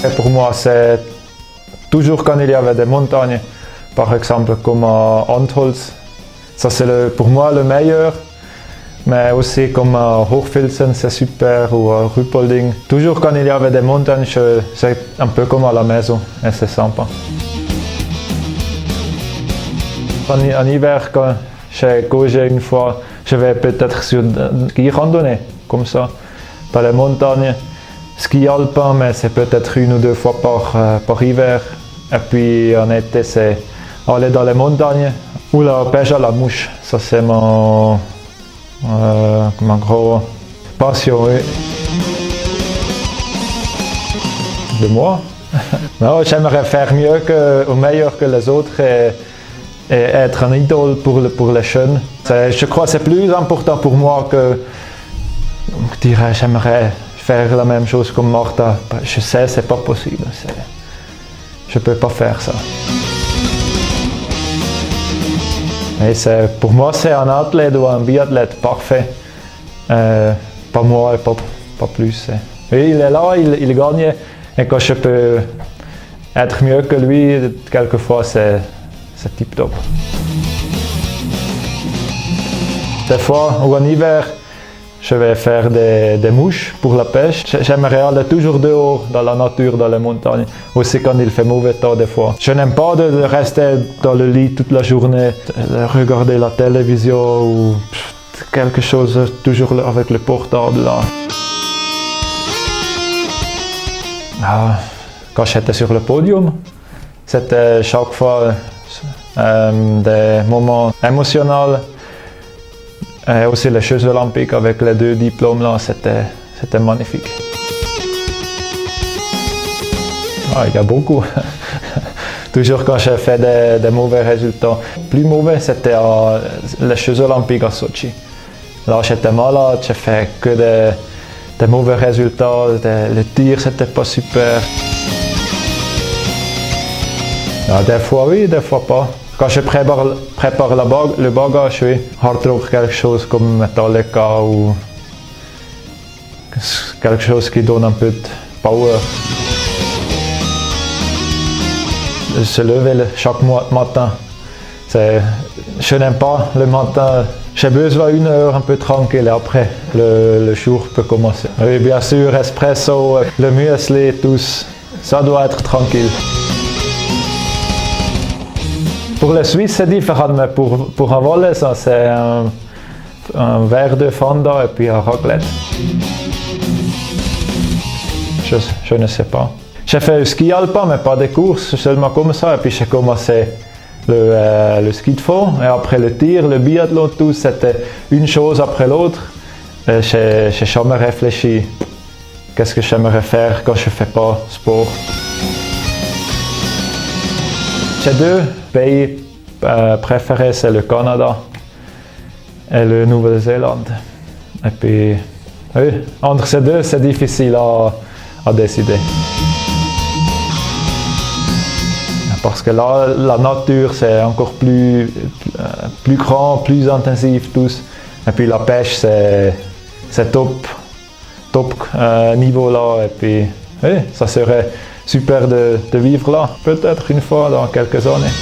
Et pour moi, c'est toujours quand il y avait des montagnes, par exemple comme à Antholz, ça c'est pour moi le meilleur. Mais aussi comme à Hochfilzen, c'est super, ou à Ruppolding. Toujours quand il y avait des montagnes, c'est un peu comme à la maison et c'est sympa. En hiver, quand j'ai caugé une fois, je vais peut-être sur ski randonnée, comme ça, dans les montagnes. Ski alpin, mais c'est peut-être 1 ou 2 fois par hiver. Et puis en été, c'est aller dans les montagnes ou la pêche à la mouche. Ça, c'est ma grosse passion. Oui. De moi? Non, j'aimerais faire mieux ou meilleur que les autres et être un idole pour les jeunes. Je crois que c'est plus important pour moi que j'aimerais faire la même chose comme Marta. Je sais, c'est pas possible. Je peux pas faire ça. Et pour moi, c'est un athlète ou un biathlète parfait. Pas moi et pas plus. Et il est là, il gagne. Et quand je peux être mieux que lui, quelquefois, c'est tip top. Des fois, ou en hiver, je vais faire des mouches pour la pêche. J'aimerais aller toujours dehors, dans la nature, dans les montagnes. Aussi quand il fait mauvais temps des fois. Je n'aime pas de rester dans le lit toute la journée, de regarder la télévision ou quelque chose, toujours avec le portable là. Quand j'étais sur le podium, c'était chaque fois des moments émotionnels. Et aussi les Jeux olympiques avec les 2 diplômes là, c'était magnifique. Il y a beaucoup. Toujours quand j'ai fait des mauvais résultats. Plus mauvais, c'était les Jeux olympiques à Sochi. Là, j'étais malade, j'ai fait que des mauvais résultats. Le tir, c'était pas super. Des fois oui, des fois pas. Quand je prépare le bagage, oui, hardrock, quelque chose comme Metallica ou quelque chose qui donne un peu de power. Se lever chaque matin, je n'aime pas le matin. J'ai besoin d'1 heure un peu tranquille et après le jour peut commencer. Oui, bien sûr, espresso, le muesli, tout ça doit être tranquille. Pour les Suisses, c'est différent, mais pour un volet, ça c'est un verre de Fanta et puis un raclette. Je ne sais pas. J'ai fait le ski alpin, mais pas des courses, seulement comme ça. Et puis j'ai commencé le ski de fond, et après le tir, le biathlon, tout, c'était une chose après l'autre. J'ai jamais réfléchi qu'est-ce que j'aimerais faire quand je ne fais pas sport. J'ai 2 pays préférés, c'est le Canada et la Nouvelle-Zélande. Et puis, oui, entre ces 2, c'est difficile à décider. Parce que là, la nature, c'est encore plus grand, plus intensif, tous. Et puis la pêche, c'est top niveau là. Et puis, oui, ça serait super de vivre là, peut-être une fois dans quelques années.